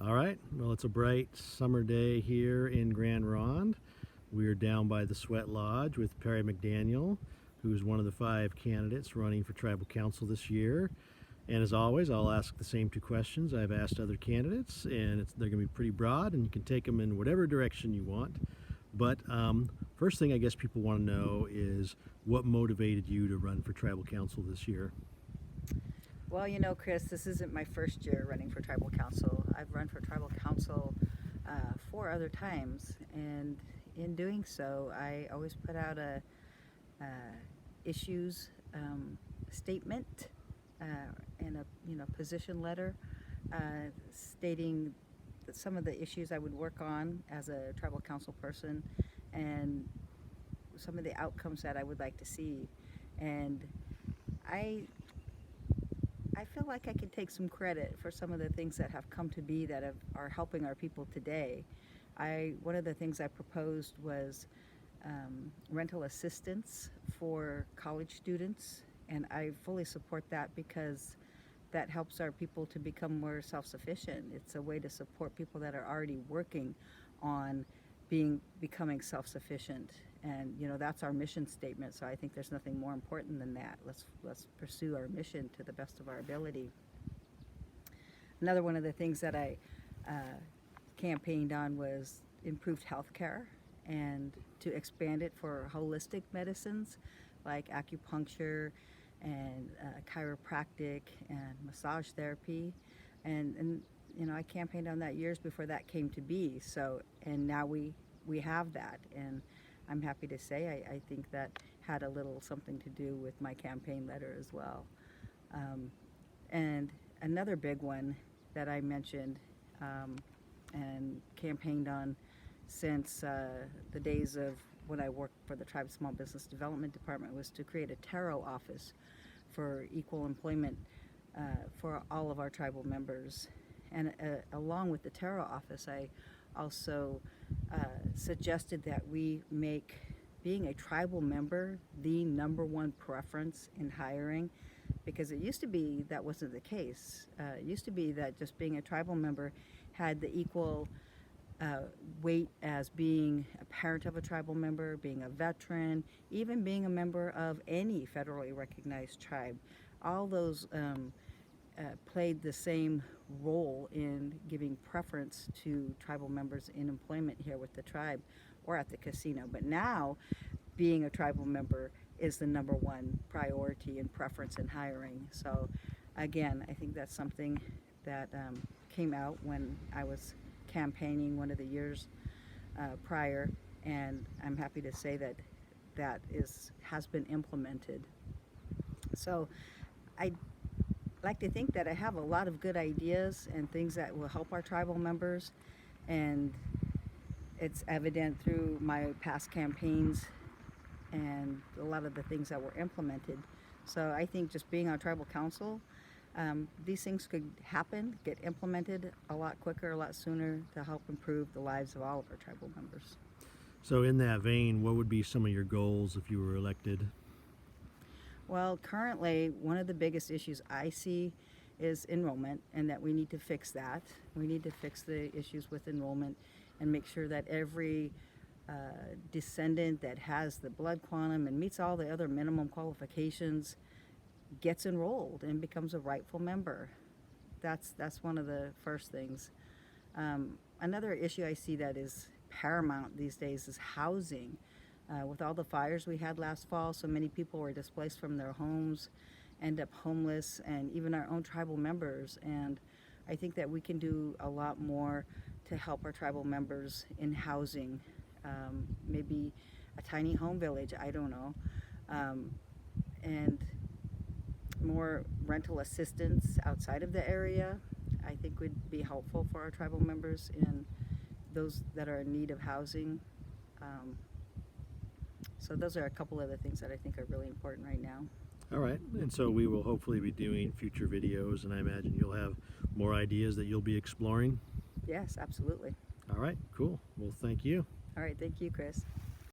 All right, well, it's a bright summer day here in Grand Ronde. We're down by the Sweat Lodge with Perri McDaniel, who's one of the 5 candidates running for Tribal Council this year. And as always, I'll ask the same 2 questions I've asked other candidates, and they're going to be pretty broad, and you can take them in whatever direction you want. But first thing I guess people want to know is what motivated you to run for Tribal Council this year? Well, you know, Chris, this isn't my first year running for Tribal Council. I've run for Tribal Council 4 other times, and in doing so, I always put out a issues statement and a position letter stating that some of the issues I would work on as a Tribal Council person and some of the outcomes that I would like to see. And I feel like I can take some credit for some of the things that have come to be that are helping our people today. One of the things I proposed was rental assistance for college students, and I fully support that because that helps our people to become more self-sufficient. It's a way to support people that are already working on becoming self-sufficient, and that's our mission statement. So I think there's nothing more important than that. Let's pursue our mission to the best of our ability. Another one of the things that I campaigned on was improved health care and to expand it for holistic medicines like acupuncture and chiropractic and massage therapy, and I campaigned on that years before that came to be. So, and now we have that, and I'm happy to say I think that had a little something to do with my campaign letter as well. And another big one that I mentioned and campaigned on since the days of when I worked for the Tribe Small Business Development Department was to create a tarot office for equal employment for all of our tribal members. And along with the tarot office, I also suggested that we make being a tribal member the #1 preference in hiring, because it used to be that wasn't the case. It used to be that just being a tribal member had the equal weight as being a parent of a tribal member, being a veteran, even being a member of any federally recognized tribe. All those played the same role in giving preference to tribal members in employment here with the tribe or at the casino. But now, being a tribal member is the #1 priority and preference in hiring. So again, I think that's something that came out when I was campaigning one of the years prior, and I'm happy to say that has been implemented. So I like to think that I have a lot of good ideas and things that will help our tribal members, and it's evident through my past campaigns and a lot of the things that were implemented. So I think just being on Tribal Council, these things could happen, get implemented a lot quicker, a lot sooner, to help improve the lives of all of our tribal members. So in that vein, what would be some of your goals if you were elected? Well, currently, one of the biggest issues I see is enrollment, and that we need to fix that. We need to fix the issues with enrollment and make sure that every descendant that has the blood quantum and meets all the other minimum qualifications gets enrolled and becomes a rightful member. That's one of the first things. Another issue I see that is paramount these days is housing. With all the fires we had last fall, so many people were displaced from their homes, end up homeless, and even our own tribal members. And I think that we can do a lot more to help our tribal members in housing. Maybe a tiny home village, I don't know. And more rental assistance outside of the area, I think would be helpful for our tribal members and those that are in need of housing. So those are a couple of the things that I think are really important right now. All right, and so we will hopefully be doing future videos, and I imagine you'll have more ideas that you'll be exploring. Yes, absolutely. All right, cool. Well, thank you. All right, thank you, Chris.